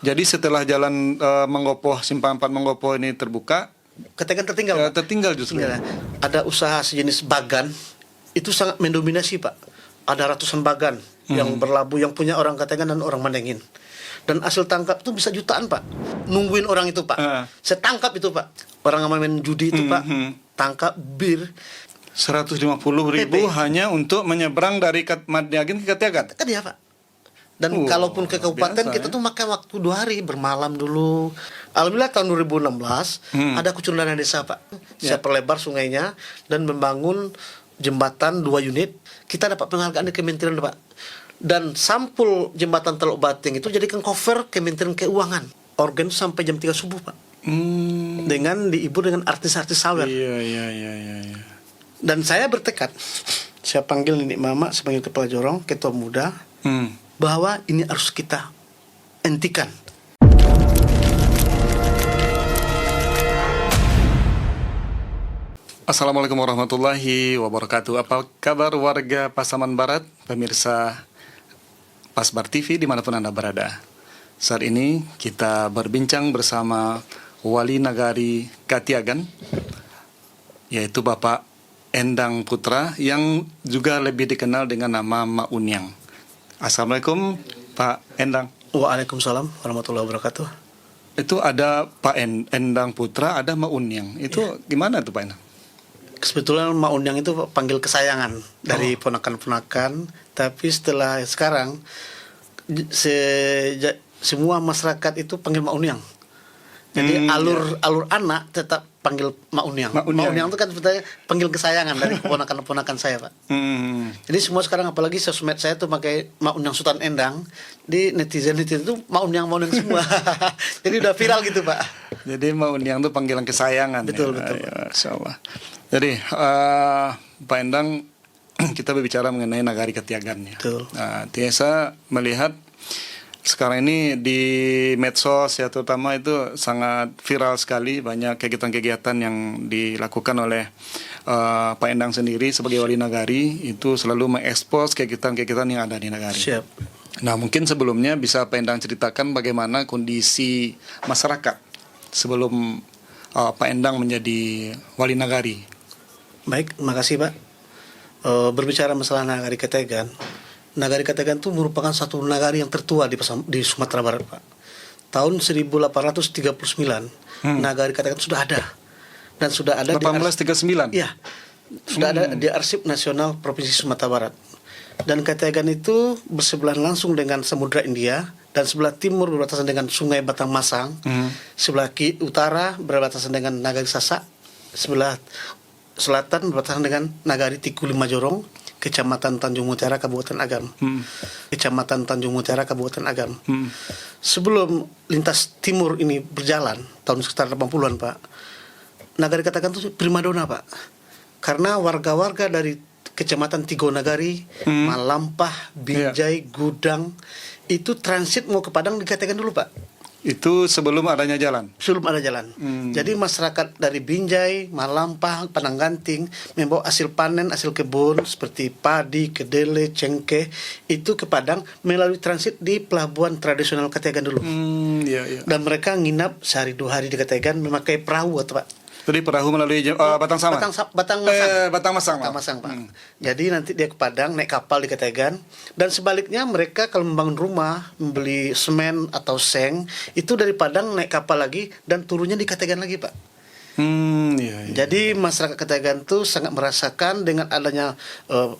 Jadi setelah jalan Manggopo, Simpang 4 Manggopo ini terbuka, Ketegan tertinggal, Pak. tertinggal justru. Tinggal. Ada usaha sejenis bagan, itu sangat mendominasi, Pak. Ada ratusan bagan yang berlabuh, yang punya orang Ketegan dan orang Mandengin. Dan hasil tangkap itu bisa jutaan, Pak. Nungguin orang itu, Pak. Saya tangkap itu, Pak. Orang yang main judi itu, Pak. Tangkap bir. 150.000 PP. hanya untuk menyeberang dari Madiagin ke Ketegan. Kan ya, Pak. Dan kalaupun ke kabupaten biasa, kita tuh makan waktu 2 hari, bermalam dulu. Alhamdulillah tahun 2016 ada kucuran dana desa, Pak. Saya perlebar sungainya dan membangun jembatan 2 unit. Kita dapat penghargaan di Kementerian, Pak. Dan sampul jembatan Teluk Bating itu jadikan cover Kementerian Keuangan. Organ sampai jam 3 subuh, Pak. Dengan dihibur dengan artis-artis sawer. Iya. Dan saya bertekad, saya panggil Nenek Mama, saya panggil Kepala Jorong, Ketua Muda, bahwa ini harus kita hentikan. Assalamualaikum warahmatullahi wabarakatuh. Apa kabar warga Pasaman Barat, pemirsa Pasbar TV dimanapun Anda berada. Saat ini kita berbincang bersama Wali Nagari Katiagan, yaitu Bapak Endang Putra, yang juga lebih dikenal dengan nama Ma Unyang. Assalamualaikum Pak Endang. Waalaikumsalam warahmatullahi wabarakatuh. Itu ada Pak Endang Putra, ada Ma Unyang. Itu gimana tuh Pak Endang? Kebetulan Ma Unyang itu panggil kesayangan dari ponakan-ponakan. Tapi setelah sekarang semua masyarakat itu panggil Ma Unyang. Jadi alur anak tetap panggil Ma Unyang. Ma Unyang itu kan sebetulnya panggil kesayangan dari ponakan-ponakan saya, Pak. Jadi semua sekarang apalagi sosmed saya tuh pakai Ma Unyang Sultan Endang, di netizen itu Ma Unyang semua. Jadi udah viral gitu, Pak. Jadi Ma Unyang itu panggilan kesayangan. Betul. Ya, Masya Allah. Jadi Pak Endang, kita berbicara mengenai Nagari Katiagannya. Betul. Tiasa melihat sekarang ini di medsos ya, terutama itu sangat viral sekali, banyak kegiatan-kegiatan yang dilakukan oleh Pak Endang sendiri sebagai wali nagari, itu selalu mengekspos kegiatan-kegiatan yang ada di nagari. Siap. Nah, mungkin sebelumnya bisa Pak Endang ceritakan bagaimana kondisi masyarakat sebelum Pak Endang menjadi wali nagari. Baik, terima kasih, Pak. Berbicara masalah Nagari Ketegan, Nagari Ketegan itu merupakan satu nagari yang tertua di Sumatera Barat, Pak. Tahun 1839, Nagari Ketegan sudah ada. Dan sudah ada 1839? Iya. Sudah ada di Arsip Nasional Provinsi Sumatera Barat. Dan Ketegan itu bersebelahan langsung dengan Samudra India, dan sebelah timur berbatasan dengan Sungai Batang Masang, sebelah utara berbatasan dengan Nagari Sasak, sebelah selatan berbatasan dengan Nagari Tiku Lima Jorong, Kecamatan Tanjung Mutiara, Kabupaten Agam. Kecamatan Tanjung Mutiara, Kabupaten Agam. Sebelum lintas timur ini berjalan, tahun sekitar 80-an, Pak, Nagari Ketegan itu primadona, Pak. Karena warga-warga dari Kecamatan Tigo Nagari, Malampah, Binjai, Gudang, itu transit mau ke Padang di Ketegan dulu, Pak. Itu sebelum adanya jalan? Sebelum ada jalan. Jadi masyarakat dari Binjai, Malampah, Padang Ganting membawa hasil panen, hasil kebun seperti padi, kedele, cengkeh itu ke Padang melalui transit di pelabuhan tradisional Ketegan dulu. Dan mereka nginap sehari 2 hari di Ketegan memakai perahu, atau Pak. Jadi perahu melalui Batang Sama? Batang Masang, Pak. Jadi nanti dia ke Padang naik kapal di Ketegan, dan sebaliknya mereka kalau membangun rumah, membeli semen atau seng, itu dari Padang naik kapal lagi dan turunnya di Ketegan lagi, Pak. Jadi masyarakat Ketegan itu sangat merasakan dengan adanya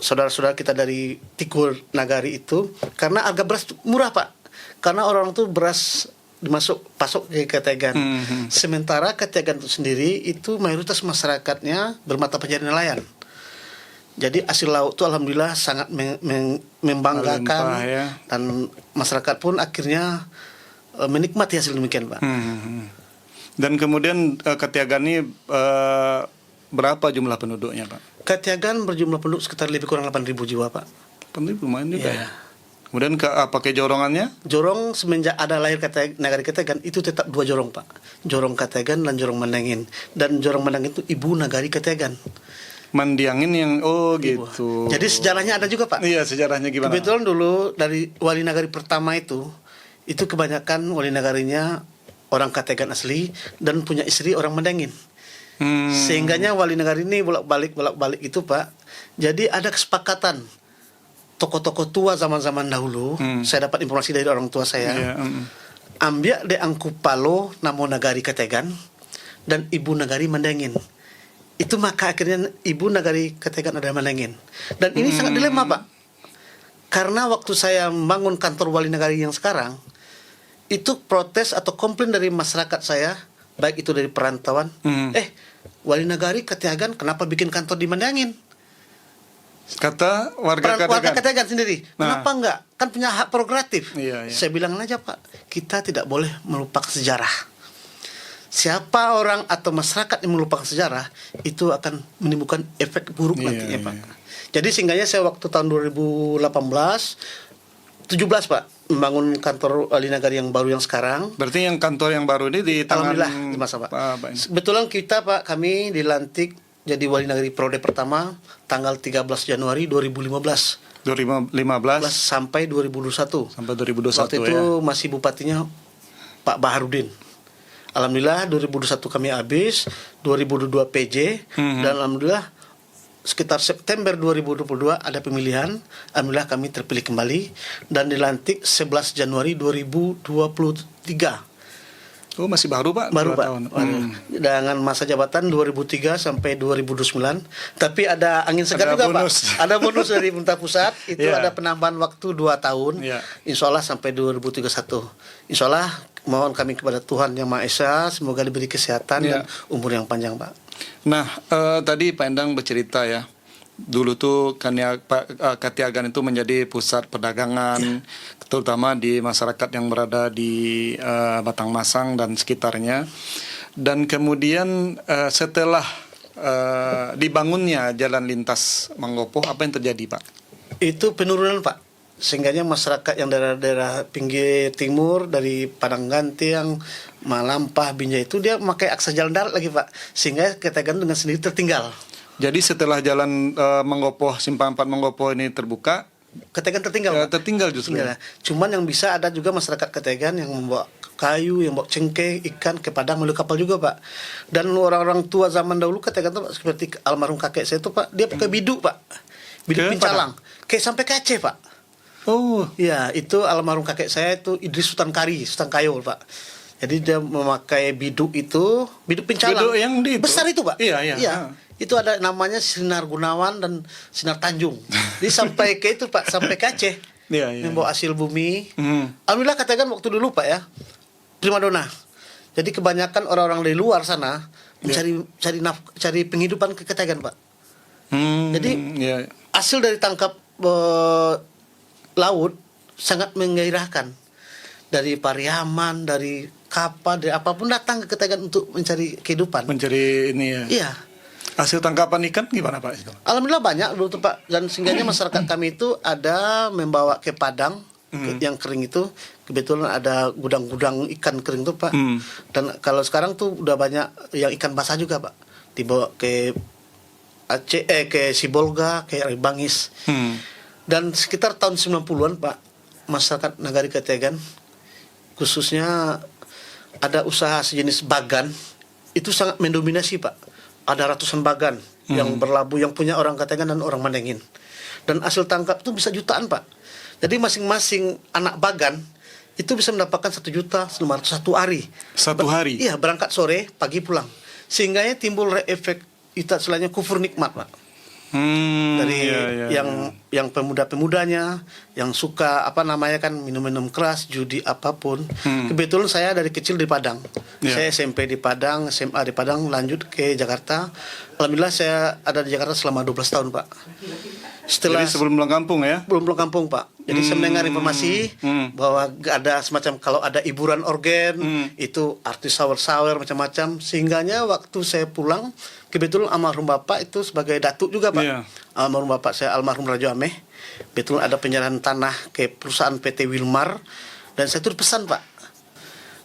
saudara-saudara kita dari Tiku Nagari itu, karena harga beras murah, Pak. Karena orang itu beras pasok ke Ketegan. Sementara Ketegan itu sendiri itu mayoritas masyarakatnya bermata pencarian nelayan. Jadi hasil laut itu alhamdulillah sangat membanggakan, melimpah, ya. Dan masyarakat pun akhirnya menikmati hasil demikian, Pak. Dan kemudian Katiagan ini berapa jumlah penduduknya, Pak? Katiagan berjumlah penduduk sekitar lebih kurang 8.000 jiwa, Pak. Penduduk lumayan juga ya. Kemudian pakai jorongannya? Jorong semenjak ada lahir Nagari Ketegan itu tetap 2 jorong, Pak. Jorong Ketegan dan Jorong Mandengin. Dan Jorong Mandengin itu ibu Nagari Ketegan. Mandiangin yang gitu. Jadi sejarahnya ada juga, Pak. Iya, sejarahnya gimana? Kebetulan dulu dari wali nagari pertama itu itu kebanyakan wali negarinya orang Kategan asli dan punya istri orang Mandangin. Sehingganya wali negari ini bolak-balik itu Pak. Jadi ada kesepakatan tokoh-tokoh tua zaman-zaman dahulu. Saya dapat informasi dari orang tua saya. Ambil de angku palo namo nagari Kategan dan ibu nagari Mandangin. Itu maka akhirnya ibu nagari Kategan ada Mandangin. Dan ini sangat dilema Pak. Karena waktu saya membangun kantor wali negari yang sekarang, itu protes atau komplain dari masyarakat saya, baik itu dari perantauan, wali negari Kategan kenapa bikin kantor di Mandangin? Kata warga Kategan sendiri, kenapa enggak? Kan punya hak prerogatif. Iya. Saya bilang aja Pak, kita tidak boleh melupakan sejarah. Siapa orang atau masyarakat yang melupakan sejarah, itu akan menimbulkan efek buruk nantinya Pak. Jadi sehingga saya waktu tahun 2018, 17 Pak, membangun kantor wali negari yang baru yang sekarang. Berarti yang kantor yang baru ini di tangan Alhamdulillah di masa Pak. Kebetulan kita Pak, kami dilantik jadi wali negari periode pertama tanggal 13 Januari 2015. 2015 sampai 2021. Sampai 2021 Waktu itu masih bupatinya Pak Baharudin. Alhamdulillah 2021 kami habis, 2022 PJ, dan alhamdulillah sekitar September 2022 ada pemilihan. Alhamdulillah kami terpilih kembali dan dilantik 11 Januari 2023. Oh, masih baru Pak? Baru 2 Pak. tahun. Dengan masa jabatan 2003 sampai 2009. Tapi ada angin segar Ada juga bonus. Pak. Ada bonus dari pemerintah pusat. Itu ada penambahan waktu 2 tahun. Insya Allah sampai 2031. Insya Allah mohon kami kepada Tuhan Yang Maha Esa, semoga diberi kesehatan dan umur yang panjang Pak. Nah, tadi Pak Endang bercerita ya, dulu tuh Katiagan itu menjadi pusat perdagangan, terutama di masyarakat yang berada di Batang Masang dan sekitarnya. Dan kemudian setelah dibangunnya jalan lintas Manggopo, apa yang terjadi Pak? Itu penurunan Pak. Sehingganya masyarakat yang daerah-daerah pinggir timur dari Padang Gantiang, Malampah, Binjai itu dia memakai akses jalan darat lagi Pak. Sehingga Kategan dengan sendiri tertinggal. Jadi setelah jalan Manggopo, Simpang 4 Manggopo ini terbuka, Kategan tertinggal. Tertinggal justru. Cuman yang bisa ada juga masyarakat Kategan yang membawa kayu, yang bawa cengkeh, ikan ke Padang melalui kapal juga Pak. Dan orang-orang tua zaman dahulu Kategan itu seperti almarhum kakek saya itu Pak, dia pakai biduk Pak. Biduk pincalang. Kayak sampai ke Aceh Pak. Oh, ya itu almarhum kakek saya itu Idris Sultan Kayol Pak. Jadi dia memakai biduk itu, biduk pincalang. Biduk yang besar itu Pak. Iya. Itu ada namanya Sinar Gunawan dan Sinar Tanjung. Jadi sampai ke itu Pak, sampai ke Aceh. Membawa hasil bumi. Alhamdulillah Kategan waktu dulu Pak ya, primadona. Jadi kebanyakan orang-orang dari luar sana cari penghidupan ke Kategan Pak. Jadi hasil dari tangkap laut sangat menggairahkan. Dari Pariaman, dari kapal, dari apapun datang ke Kategan untuk mencari kehidupan. Mencari ini ya. Iya. Hasil tangkapan ikan gimana Pak? Alhamdulillah banyak dulu tuh Pak. Dan sehingganya masyarakat kami itu ada membawa ke Padang yang kering itu. Kebetulan ada gudang-gudang ikan kering tuh Pak. Dan kalau sekarang tuh udah banyak yang ikan basah juga Pak. Dibawa ke Aceh, ke Sibolga, ke Bangis. Dan sekitar tahun 90-an Pak, masyarakat Nagari Kategan khususnya ada usaha sejenis bagan itu sangat mendominasi Pak. Ada ratusan bagan yang berlabuh, yang punya orang Kategan dan orang Mandangin. Dan hasil tangkap itu bisa jutaan Pak. Jadi masing-masing anak bagan itu bisa mendapatkan 1.500.000 satu hari. Satu hari? Iya, berangkat sore, pagi pulang. Sehingga timbul efek istilahnya kufur nikmat Pak. Dari yang pemuda-pemudanya yang suka minum-minum keras, judi apapun. Kebetulan saya dari kecil di Padang. Saya SMP di Padang, SMA di Padang, lanjut ke Jakarta. Alhamdulillah saya ada di Jakarta selama 12 tahun Pak. Jadi sebelum pulang kampung ya? Belum pulang kampung Pak. Jadi saya mendengar informasi bahwa ada semacam kalau ada hiburan organ, itu artis sawer-sawer macam-macam. Sehingganya waktu saya pulang, kebetulan almarhum Bapak itu sebagai datuk juga Pak. Almarhum Bapak saya almarhum Rajo Ameh. Betul ada penyerahan tanah ke perusahaan PT Wilmar. Dan saya tuh pesan Pak.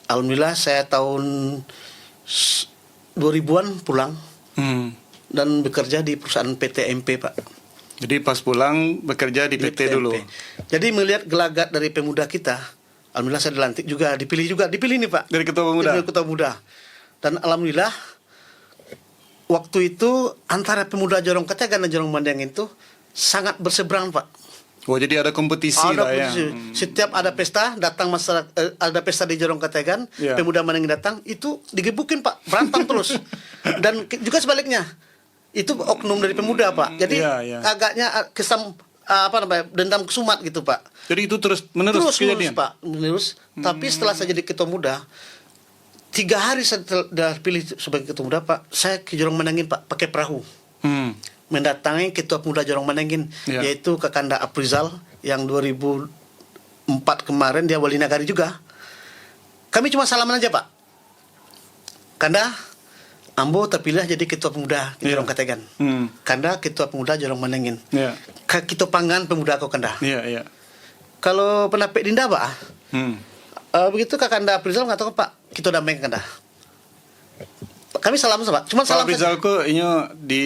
Alhamdulillah saya tahun 2000-an pulang. Dan bekerja di perusahaan PT MP Pak. Jadi pas pulang bekerja di PT dulu. Jadi melihat gelagat dari pemuda kita, Alhamdulillah saya dilantik juga, dipilih nih Pak. Dari Ketua Pemuda. Dari Ketua Pemuda. Dan alhamdulillah waktu itu antara pemuda Jorong Kategan dan Jorong Mandailing itu sangat berseberangan Pak. Oh, jadi ada kompetisi Ada lah ya. kompetisi. Setiap ada pesta, datang masyarakat, ada pesta di Jorong Kategan, Ya. pemuda Mandailing datang, itu digebukin Pak, berantem terus. Dan juga sebaliknya, itu oknum dari pemuda Pak. Jadi Ya. agaknya kesam dendam kesumat gitu Pak. Jadi itu terus menerus Terus kejadian. Pak, menerus. Tapi setelah saya jadi ketua muda, 3 hari setelah pilih sebagai ketua muda Pak, saya ke Jorong Mandailing Pak, pakai perahu. Hmm. Mendatangi ketua muda Jorong Mandailing, Ya. yaitu Kakanda Aprizal yang 2004 kemarin dia wali nagari juga. Kami cuma salaman aja Pak. Kanda, Ambo terpilih jadi ketua pemuda Ya. Jorong Kategan. Hmm. Kanda ketua pemuda Jorong Mandailing. Ya. Kita pangan pemuda kau Kanda. Iya. Kalau penapik Dinda Pak, Hmm. begitu Kakanda Aprizal mengatakan Pak, kita damai Kanda. Kami salam Pak. Cuma Kalau salam Rizalku ini di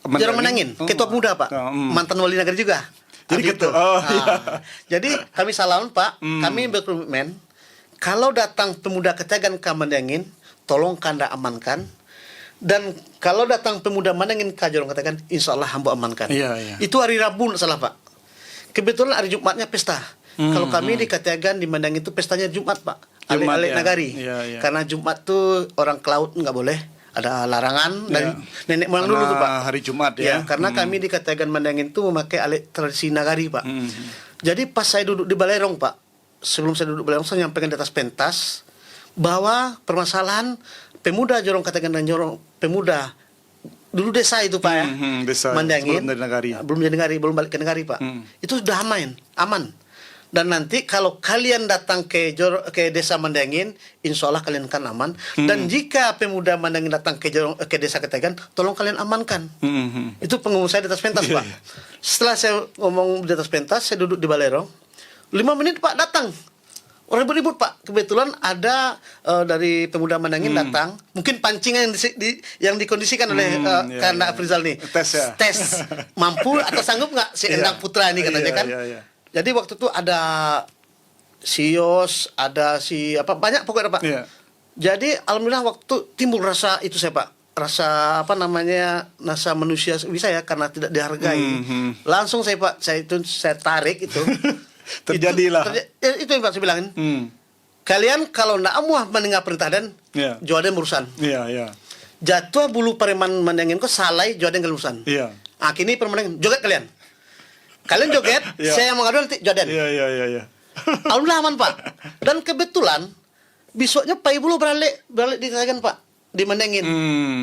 Jorong Mandailing, ketua pemuda Pak. Mantan wali nagari juga. Jadi Abdi ketua. itu. Oh, Nah, iya. Jadi kami salam Pak, kami berkomitmen kalau datang pemuda Kategan ke Mandailing, tolong Kanda amankan. Dan kalau datang pemuda Mandailing ke Jorong Kategan, insya Allah hamba amankan. Iya. Itu hari Rabu, nggak salah Pak. Kebetulan hari Jumatnya pesta. Kalau kami di Kategan di Mandailing itu pestanya Jumat Pak. Jumat, Alik-alik ya. nagari. Iya. Karena Jumat tuh orang ke laut nggak boleh. Ada larangan dari nenek moyang dulu tuh Pak. Hari Jumat Ya, ya. karena kami di Kategan Mandailing itu memakai alat tradisi nagari Pak. Jadi pas saya duduk di Balerong Pak, sebelum saya duduk di Balerong saya nyampaikan di atas pentas bahwa permasalahan pemuda Jorong Kategan dan Jorong pemuda dulu desa itu Pak ya, Desa Mandailing, sebelum dari nagari. belum jadi nagari, belum balik ke nagari Pak. Itu sudah aman. Dan nanti kalau kalian datang ke desa Mandailing, insya Allah kalian akan aman. Dan jika pemuda Mandailing datang ke desa Kategan, tolong kalian amankan. Itu pengumuman saya di atas pentas Pak. Setelah saya ngomong di atas pentas, saya duduk di Balerong. 5 menit Pak datang. Orang ribut Pak. Kebetulan ada dari pemuda Mandailing datang. Mungkin pancingan yang dikondisikan oleh karena Afrizal nih. Tes ya. Tes. Mampu atau sanggup nggak si Endang Putra ini katanya kan. Iya. Jadi waktu itu ada si Yos, ada si banyak pokoknya Pak. Iya. Jadi alhamdulillah waktu timbul rasa itu saya Pak, rasa rasa manusia bisa ya karena tidak dihargai. Langsung saya Pak, saya tarik itu. Terjadilah. Itu yang Pak saya bilangin. Kalian kalau nak mau mendengar perintah dan Joaden berurusan. Iya. Jatuh bulu pareman Mandailing kok salai Joaden berurusan. Iya. Kini permanen joget kalian. Kalian joget, saya mengadu nanti Joaden. Iya. Alhamdulillah aman Pak. Dan kebetulan besoknya Pak Ibu balik di Kategan Pak, di Mandailing.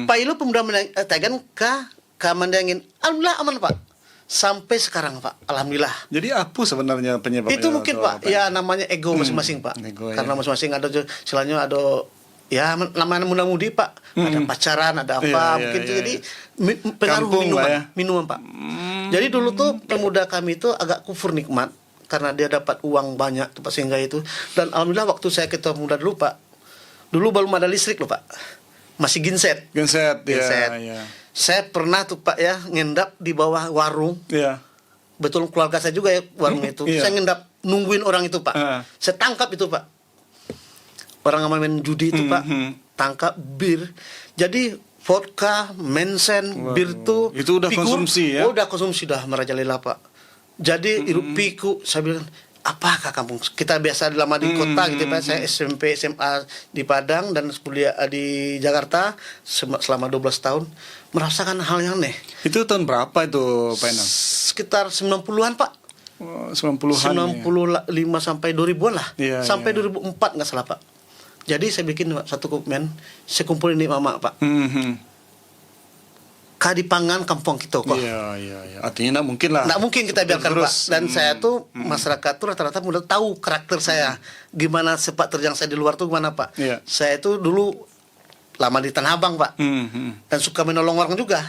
Pak Ibu pemuda Kategan ke Mandailing. Alhamdulillah aman Pak. Sampai sekarang Pak, alhamdulillah. Jadi apa sebenarnya penyebabnya? Itu mungkin Pak, ya namanya ego masing-masing Pak. Ego, Karena masing-masing ada istilahnya ada ya namanya muda-mudi Pak, ada pacaran, ada apa, mungkin itu jadi pengaruh Kampung lah ya. minuman Pak. Jadi dulu tuh pemuda kami itu agak kufur nikmat karena dia dapat uang banyak tuh Pak sehingga itu. Dan alhamdulillah waktu saya ketua pemuda dulu Pak, dulu belum ada listrik loh Pak, masih genset. Genset. Genset. Saya pernah tuh Pak ya ngendap di bawah warung. Iya. Betul keluarga saya juga ya warung itu. Saya ngendap nungguin orang itu Pak. Saya tangkap itu Pak. Orang yang main judi itu Pak. Tangkap bir. Jadi vodka, mensen, bir tuh. Itu udah konsumsi ya? Oh, udah konsumsi dah merajalela Pak. Jadi iruk piku saya bilang apakah kampung kita biasa lama di kota gitu Pak. Saya SMP SMA di Padang dan kuliah di Jakarta selama 12 tahun merasakan hal yang aneh. Itu tahun berapa itu Pak Endang? Sekitar 90-an Pak. 90-an. 95 sampai 2000-an lah. Iya, Sampai iya. 2004 nggak salah Pak. Jadi saya bikin Pak, satu komitmen, saya kumpulin di mama Pak. Kadipangan kampung kita kok. Iya. Artinya nggak mungkin lah. Nggak mungkin kita biarkan Terus. Pak. Dan saya tuh masyarakat tuh rata-rata udah tahu karakter saya. Gimana sepak terjang saya di luar tuh gimana Pak. Iya. Saya tuh dulu lama di Tanah Abang Pak. Dan suka menolong orang juga.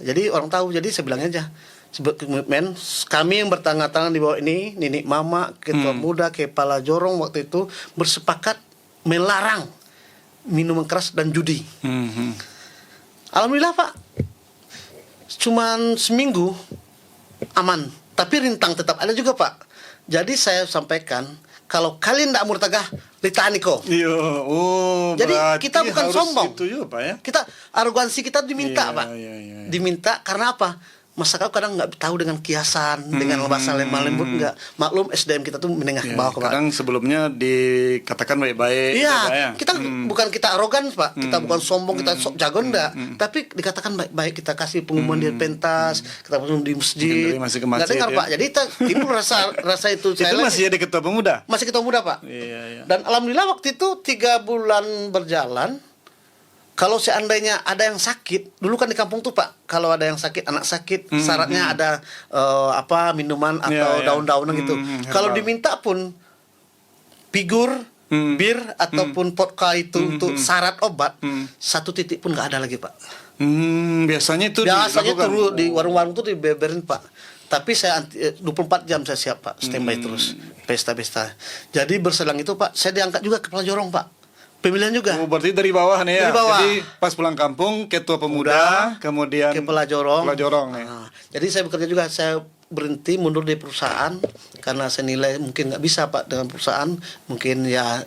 Jadi orang tahu. Jadi saya bilang aja. Sebut komitmen. Kami yang bertangan-tangan di bawah ini. Nenek Mama, Ketua Muda, Kepala Jorong waktu itu. Bersepakat melarang minuman keras dan judi. Alhamdulillah Pak. Cuman seminggu aman. Tapi rintang tetap ada juga Pak. Jadi saya sampaikan kalau kalian tidak murtagah, litani kok. Iya, oh, Jadi berarti kita bukan harus sombong. Itu juga, Pak ya. Kita arogansi kita diminta, Iya, Pak. iya, iya. Diminta karena apa? Masyarakat kadang nggak tahu dengan kiasan, dengan bahasa lemah lembut nggak. Maklum SDM kita tuh menengah ke Iya, bawah, Pak. kadang sebelumnya dikatakan baik-baik. Iya, Pak, ya. kita bukan kita arogan, Pak. Kita bukan sombong, kita sok jago enggak. Tapi dikatakan baik-baik, kita kasih pengumuman di pentas, kita pengumuman di masjid. Mungkin masih ke Nggak masjid, dengar, ya. Pak. Jadi timbul rasa itu. Itu masih jadi ketua pemuda. masih ketua muda, Pak. Iya, iya. Dan alhamdulillah waktu itu 3 bulan berjalan. Kalau seandainya ada yang sakit, dulu kan di kampung tuh Pak, kalau ada yang sakit, anak sakit, syaratnya ada minuman atau Iya, iya. daun-daunan gitu. Kalau herbal. diminta pun figur, bir ataupun vodka itu untuk syarat obat, 1 titik pun nggak ada lagi Pak. Biasanya itu Biasanya dilakukan. tuh di warung-warung tuh dibeberin Pak. Tapi saya 24 jam saya siap Pak, standby terus pesta-pesta. Jadi berselang itu Pak, saya diangkat juga kepala jorong Pak. Pemilihan juga. Oh, berarti dari bawah nih ya. Dari bawah. Jadi pas pulang kampung ketua pemuda, kemudian Kepala jorong. Kepala jorong ya. Nah, jadi saya bekerja juga, saya berhenti mundur di perusahaan karena saya nilai mungkin nggak bisa Pak dengan perusahaan, mungkin ya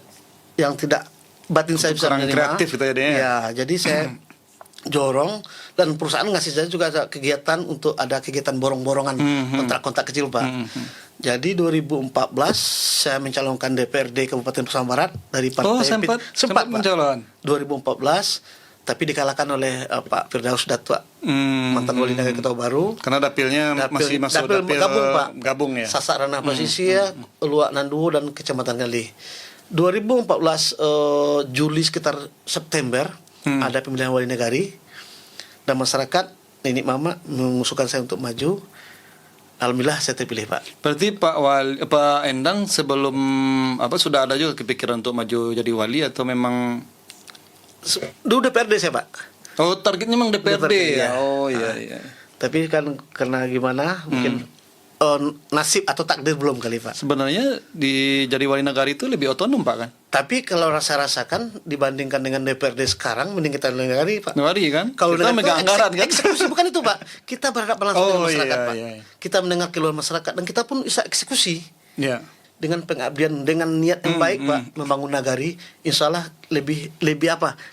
yang tidak batin saya bisa Kurang menerima. kreatif gitu ya dia. Ya, jadi saya jorong dan perusahaan ngasih saya juga ada kegiatan untuk ada kegiatan borong-borongan kontrak-kontrak kecil Pak. Jadi 2014 saya mencalonkan DPRD Kabupaten Pasaman Barat dari Oh, partai sempat Pak. mencalon. 2014 tapi dikalahkan oleh Pak Firdaus Datua, mantan wali negara Ketua Baru. Karena dapilnya masih masuk dapil gabung Pak. Gabung ya. Sasak Ranah Pasisia, Luak Nanduo dan Kecamatan Ngali. 2014 Juli sekitar September ada pemilihan wali negari dan masyarakat Nenek Mama mengusulkan saya untuk maju. Alhamdulillah saya terpilih Pak. Berarti Pak Endang sebelum sudah ada juga kepikiran untuk maju jadi wali atau memang Dulu DPRD saya Pak. oh targetnya memang DPRD ya. ya. Oh iya iya. Tapi kan karena gimana mungkin nasib atau takdir belum kali Pak. Sebenarnya jadi wali negara itu lebih otonom Pak kan? Tapi kalau rasakan dibandingkan dengan DPRD sekarang mending kita wali negara Pak. Wali kan? Kalau kita dengan megang itu, anggaran kan? eksekusi bukan itu Pak. Kita berhadapan langsung dengan masyarakat iya, Pak. iya. Kita mendengar keluhan masyarakat dan kita pun bisa eksekusi Iya. dengan pengabdian, dengan niat yang baik Pak, membangun nagari. Insya Allah lebih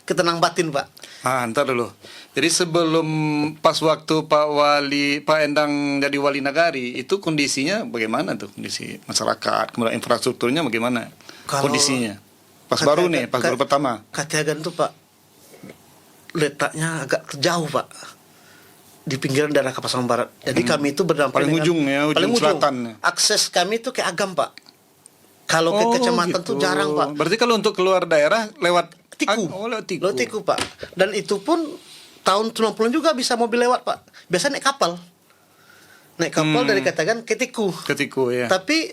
ketenang batin Pak. Ntar dulu. Jadi sebelum pas waktu Pak Endang jadi wali nagari itu kondisinya bagaimana tuh, kondisi masyarakat, kemudian infrastrukturnya bagaimana kondisinya? Pas baru nih, pas baru pertama. Katiagan tuh Pak letaknya agak jauh Pak, di pinggiran daerah Pasaman Barat. Jadi kami itu berdampak Paling ujung ya, ujung selatan. Akses kami itu ke Agam Pak. Kalau ke kecamatan gitu. tuh jarang Pak. Berarti kalau untuk keluar daerah lewat Tiku. Lewat Tiku. Lewat Tiku Pak. Dan itu pun tahun 90 juga bisa mobil lewat Pak. Biasa naik kapal. Naik kapal dari Katagan ke Tiku. Ke Tiku ya. Tapi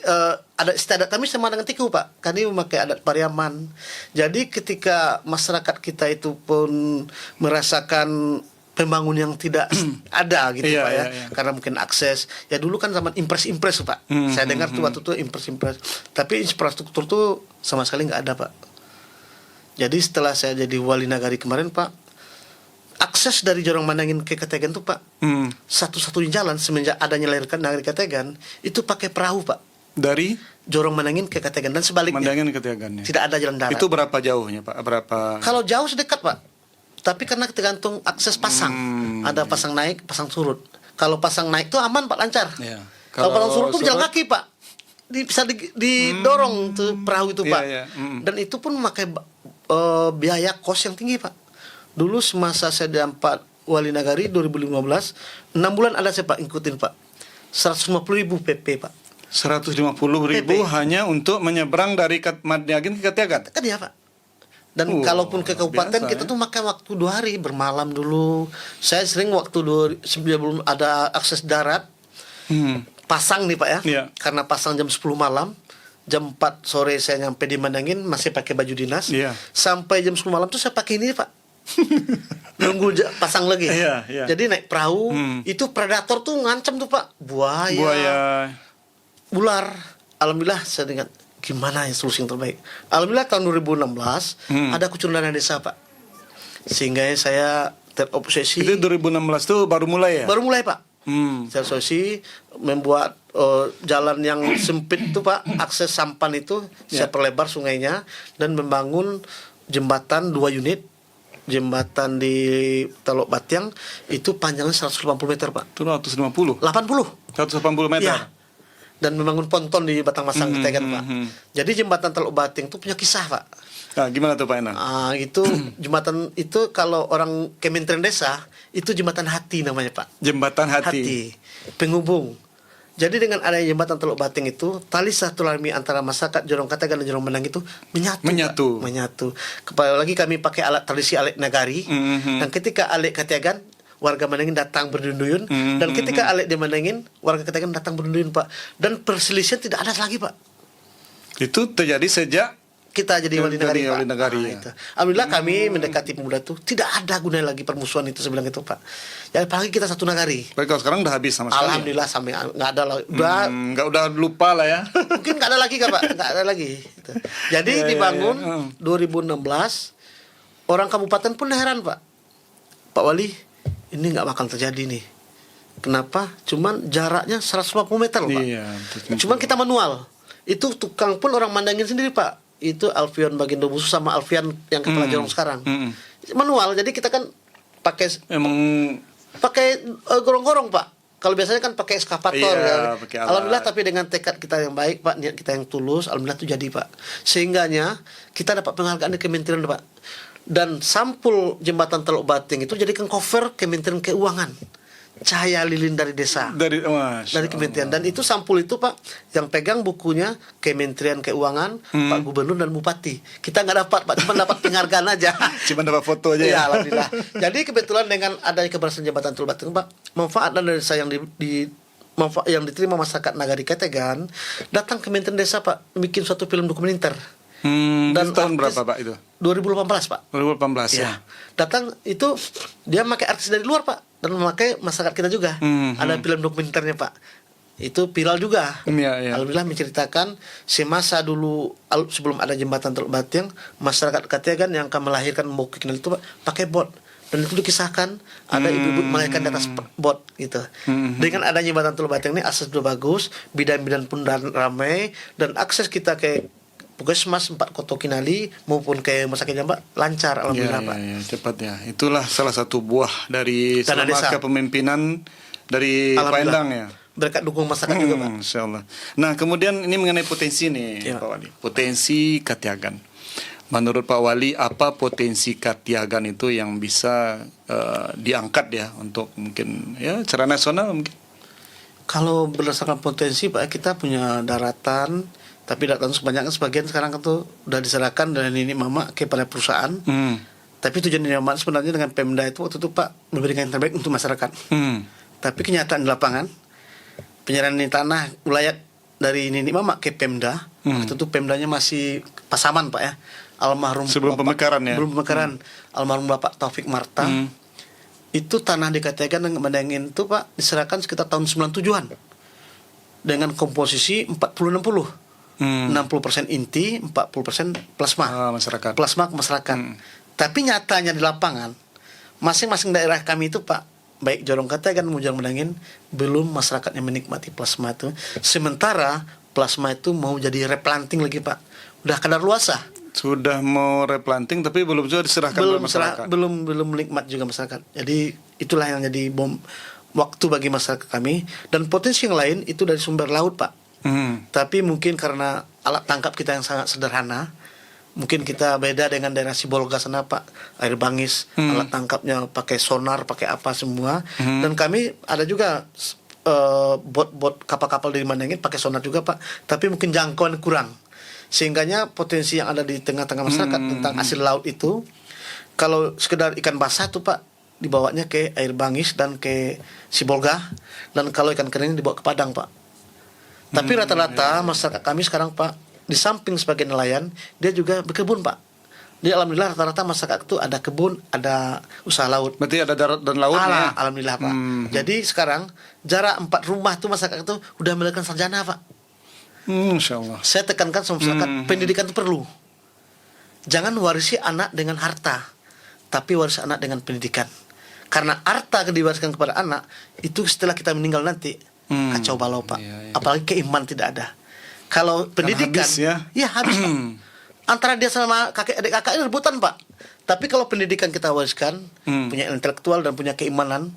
adat istiadat kami sama dengan Tiku Pak. Kami memakai adat Pariaman. Jadi ketika masyarakat kita itu pun merasakan pembangunan yang tidak ada gitu Iya, Pak ya. iya. Karena mungkin akses. Ya dulu kan zaman impres-impres Pak. Saya dengar tuh waktu itu impres-impres. Tapi infrastruktur tuh sama sekali nggak ada Pak. Jadi setelah saya jadi wali nagari kemarin Pak, akses dari Jorong Manangin ke Kategan tuh Pak, satu-satunya jalan semenjak adanya lahirkan nagari Kategan itu pakai perahu Pak. Dari Jorong Manangin ke Kategan dan sebaliknya. Mandangin ke Tiagan ya. Tidak ada jalan darat. Itu berapa jauhnya Pak? Berapa? Kalau jauh sedekat Pak. Tapi karena tergantung akses pasang. Ada pasang naik, pasang surut. Kalau pasang naik tuh aman Pak, lancar. Iya. Kalau pasang surut tuh jalan kaki Pak. Bisa didorong tuh perahu itu Iya, Pak. iya. Dan itu pun memakai biaya kos yang tinggi Pak. Dulu semasa saya diangkat wali nagari 2015, 6 bulan ada saya Pak ikutin Pak. 150.000 PP Pak. 150.000 PP. hanya untuk menyeberang dari Madiagin ke Katiagan. Kan ya Pak. Dan kalaupun ke kabupaten biasa, kita tuh makan waktu 2 hari bermalam dulu. Saya sering waktu sebelum ada akses darat pasang nih Pak ya. Iya. Karena pasang jam 10 malam, jam 4 sore saya nyampe di Mandangin masih pakai baju dinas. Iya. Sampai jam 10 malam tuh saya pakai ini Pak. Nunggu pasang lagi. Iya, iya. Jadi naik perahu, itu predator tuh ngancam tuh Pak. Buaya, ular. Alhamdulillah saya dengan gimana ya solusi yang terbaik. Alhamdulillah tahun 2016 ada kucuran dana desa Pak. Sehingga saya terobsesi. Itu 2016 tuh baru mulai ya? Baru mulai Pak. Secara solusi membuat jalan yang sempit itu Pak, akses sampan itu saya perlebar sungainya, dan membangun jembatan 2 unit. Jembatan di Teluk Batiang itu panjangnya 180 meter Pak. Itu 150. 80. 180 meter. Ya. Dan membangun ponton di Batang Masang Ketegan Pak. Jadi jembatan Teluk Batiang itu punya kisah Pak. Nah, gimana tuh Pak Ena? Itu jembatan itu kalau orang Kementerian Desa itu jembatan hati namanya Pak. Jembatan hati. Penghubung. Jadi dengan adanya jembatan Teluk Batiang itu, tali silaturahmi antara masyarakat Jorong Kategan dan Jorong Menang itu menyatu. Pak. Menyatu. Apalagi kami pakai alat tradisi alet nagari. Dan ketika alet Kategan, warga Menangin datang berduyun-duyun. Dan ketika alet di Menangin, warga Kategan datang berduyun Pak. Dan perselisihan tidak ada lagi Pak. Itu terjadi sejak kita jadi wali negari, Pak. Wali negari, ya. Itu. Alhamdulillah kami mendekati pemuda itu tidak ada gunanya lagi permusuhan itu sebilang itu Pak. Ya apalagi kita satu nagari. Baik, kalau sekarang udah habis sama sekali. Alhamdulillah sampai nggak ada lagi. Udah lupa lah ya. Mungkin nggak ada lagi Pak, nggak ada lagi. Gitu. Jadi dibangun 2016, orang kabupaten pun heran Pak. Pak Wali, ini nggak bakal terjadi nih. Kenapa? Cuman jaraknya 150 meter Pak. Iya, Cuman kita manual. Itu tukang pun orang mandangin sendiri Pak. Itu Alfian Bagindo Busu sama Alfian yang kepala Jorong sekarang. Manual, jadi kita kan pakai gorong-gorong Pak. Kalau biasanya kan pakai eskavator ya. Alhamdulillah, tapi dengan tekad kita yang baik Pak, niat kita yang tulus, alhamdulillah itu jadi Pak. Sehingganya kita dapat penghargaan di Kementerian Pak. Dan sampul jembatan Teluk Batiang itu jadikan cover Kementerian Keuangan. Cahaya lilin dari desa, dari kementerian. Dan itu sampul itu Pak, yang pegang bukunya Kementerian Keuangan, Pak Gubernur dan Bupati. Kita nggak dapat Pak, cuma dapat penghargaan aja. Cuma dapat foto aja ya. Alhamdulillah. Jadi kebetulan dengan adanya keberhasilan jembatan Teluk Batiang Pak, manfaat dari desa yang yang diterima masyarakat Nagari Ketegan, datang Kementerian Desa Pak, bikin suatu film dokumenter. Dan tahun berapa Pak itu? 2018 Pak. 2018 ya. Datang itu dia memakai artis dari luar Pak, dan memakai masyarakat kita juga. Ada film dokumenternya Pak. Itu viral juga. Alhamdulillah menceritakan semasa dulu sebelum ada jembatan Teluk Batiang, masyarakat Kategan yang akan melahirkan Mbok Kinal itu Pak, pakai bot. Dan itu dikisahkan ada ibu-ibu melahirkan di atas bot gitu. Dengan adanya jembatan Teluk Batiang ini akses sudah bagus, bidan-bidan pun ramai, dan akses kita ke Puskesmas 4 Koto Kinali maupun ke Rumah Sakit Jambat lancar alhamdulillah Pak. Cepat ya. Itulah salah satu buah dari selama kepemimpinan dari Pak Endang ya. Berkat dukung masyarakat juga Pak. Insyaallah. Nah, kemudian ini mengenai potensi nih Pak Wali. Potensi Katiagan. Menurut Pak Wali, apa potensi Katiagan itu yang bisa diangkat ya untuk mungkin ya secara nasional mungkin? Kalau berdasarkan potensi Pak, kita punya daratan, tapi daratan sebagian sekarang itu udah diserahkan dari ini mama kepada perusahaan. Tapi tujuan mama sebenarnya dengan Pemda itu waktu itu Pak memberikan yang terbaik untuk masyarakat. Tapi kenyataan di lapangan, penyerahan ini tanah wilayah dari Nini Mama ke Pemda, waktu itu Pemdanya masih Pasaman Pak ya. Almarhum sebelum pemekaran ya. Belum pemekaran. Almarhum Bapak Taufik Marta. Itu tanah dikatakan dengan Mendangin itu Pak diserahkan sekitar tahun 97-an. Dengan komposisi 40-60. 60% inti, 40% plasma. Masyarakat. Plasma ke masyarakat. Tapi nyatanya di lapangan, masing-masing daerah kami itu Pak, baik Jorong Kategan maupun Jorong Menangin, belum masyarakatnya menikmati plasma itu. Sementara plasma itu mau jadi replanting lagi Pak. Udah kadaluarsa. Sudah mau replanting tapi belum juga diserahkan ke masyarakat. Belum menikmat juga masyarakat. Jadi itulah yang jadi bom waktu bagi masyarakat kami. Dan potensi yang lain itu dari sumber laut Pak. Tapi mungkin karena alat tangkap kita yang sangat sederhana, mungkin kita beda dengan daerah Sibolga sana Pak, air bangis, alat tangkapnya pakai sonar, pakai apa semua. Dan kami ada juga bot-bot kapal-kapal dari Mandangin pakai sonar juga Pak, tapi mungkin jangkauan kurang. Sehingganya potensi yang ada di tengah-tengah masyarakat tentang hasil laut itu, kalau sekedar ikan basah tuh Pak, dibawanya ke air bangis dan ke Sibolga, dan kalau ikan kering dibawa ke Padang Pak. Tapi rata-rata masyarakat kami sekarang Pak, di samping sebagai nelayan, dia juga berkebun Pak. Jadi alhamdulillah rata-rata masyarakat itu ada kebun, ada usaha laut. Berarti ada darat dan laut ya? Alhamdulillah Pak. Jadi sekarang jarak 4 rumah tuh masyarakat itu udah melakukan sarjana Pak. Insyaallah. Saya tekankan sama masyarakat, pendidikan itu perlu. Jangan warisi anak dengan harta, tapi warisi anak dengan pendidikan. Karena harta diwariskan kepada anak itu setelah kita meninggal nanti kacau balau Pak. Apalagi keimanan tidak ada. Kalau pendidikan habis ya. Habis Pak. Antara dia sama kakek adik kakak ini rebutan Pak. Tapi kalau pendidikan kita wariskan, punya intelektual dan punya keimanan,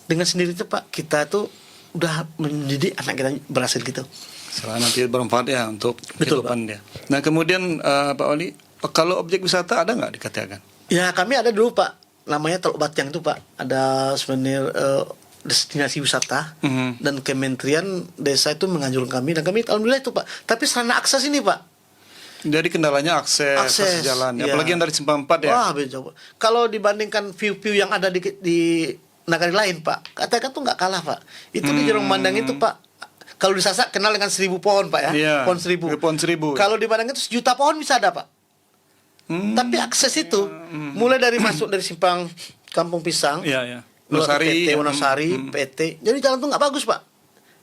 dengan sendiri itu Pak, kita tuh udah mendidik anak kita berhasil gitu. Setelah nanti bermanfaat ya untuk Betul, kehidupan dia. Nah kemudian Pak Oli, kalau objek wisata ada nggak di Kateagan? Ya kami ada dulu Pak, namanya Teluk Batyang itu Pak, ada souvenir destinasi wisata dan Kementerian Desa itu menganjurkan kami dan kami alhamdulillah itu Pak. Tapi sarana akses ini Pak. Jadi kendalanya akses jalan, iya. apalagi yang dari Simpang 4 ya. Wah beda jauh. Kalau dibandingkan view-view yang ada di negara lain Pak, katakan tuh nggak kalah Pak. Itu di Jurang Mandang itu Pak. Kalau di Sasak kenal dengan 1000 pohon Pak ya, Iya, pohon 1000. pohon 1000. Kalau di Mandang itu 1.000.000 pohon bisa ada Pak. Tapi akses itu mulai dari masuk dari simpang Kampung Pisang, Iya, iya. Wonosari, Wonosari, Wonosari, PT. Jadi jalan tuh nggak bagus Pak.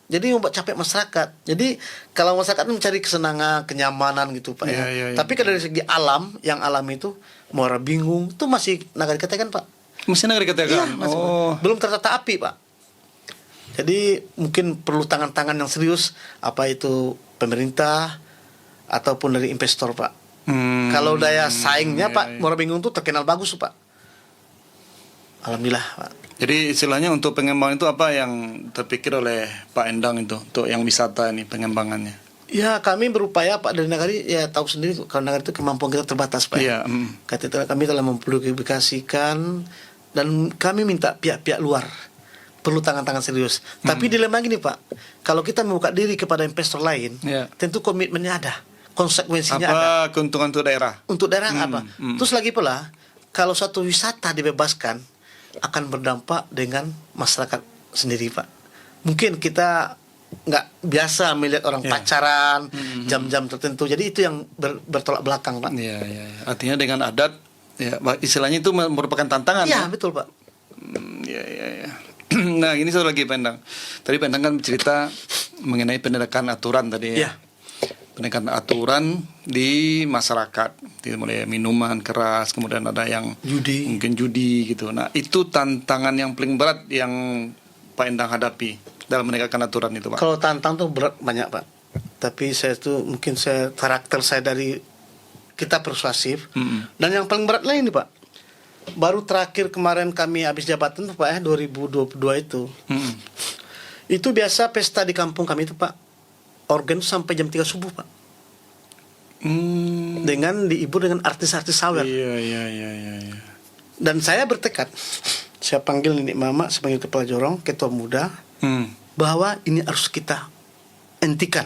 Jadi membuat capek masyarakat. Jadi kalau masyarakat mencari kesenangan, kenyamanan gitu Pak ya. Iya. Tapi kalau dari segi alam, yang alam itu Muara Bingung itu masih Nagari Kateagan Pak. Mesti negeri Kateagan. Masih, Oh. belum tertata api Pak. Jadi mungkin perlu tangan-tangan yang serius, apa itu pemerintah ataupun dari investor Pak. Kalau daya saingnya Pak, Muara Bingung itu terkenal bagus Pak. Alhamdulillah Pak. Jadi istilahnya untuk pengembangan itu apa yang terpikir oleh Pak Endang itu untuk yang wisata ini pengembangannya? Ya kami berupaya Pak dari Nagari, ya tahu sendiri kalau Nagari itu kemampuan kita terbatas Pak. Iya. Kami telah mempublikasikan dan kami minta pihak-pihak luar perlu tangan-tangan serius. Tapi dilema gini Pak, kalau kita membuka diri kepada investor lain, tentu komitmennya ada, konsekuensinya ada. Apa keuntungan untuk daerah? Untuk daerah apa? Terus lagi pula, kalau satu wisata dibebaskan akan berdampak dengan masyarakat sendiri Pak. Mungkin kita nggak biasa melihat orang pacaran jam-jam tertentu, jadi itu yang bertolak belakang Pak. Iya. Artinya dengan adat, ya istilahnya itu merupakan tantangan. Iya betul Pak. Iya. Nah ini satu lagi Pak Endang. Tadi Pak Endang kan bercerita mengenai penegakan aturan tadi ya. Penegakan aturan di masyarakat, mulai minuman keras, kemudian ada yang mungkin judi gitu. Nah itu tantangan yang paling berat yang Pak Endang hadapi dalam menegakkan aturan itu Pak. Kalau tantang tuh berat banyak Pak. Tapi karakter saya dari kita persuasif. Dan yang paling berat lain ini Pak. Baru terakhir kemarin kami habis jabatan tuh Pak 2022 itu. Itu biasa pesta di kampung kami itu Pak. Organ sampai jam 3 subuh Pak. Dengan dihibur dengan artis-artis sawer. Iya. Dan saya bertekad, saya panggil nenek mama, saya panggil kepala jorong, ketua muda, bahwa ini harus kita hentikan.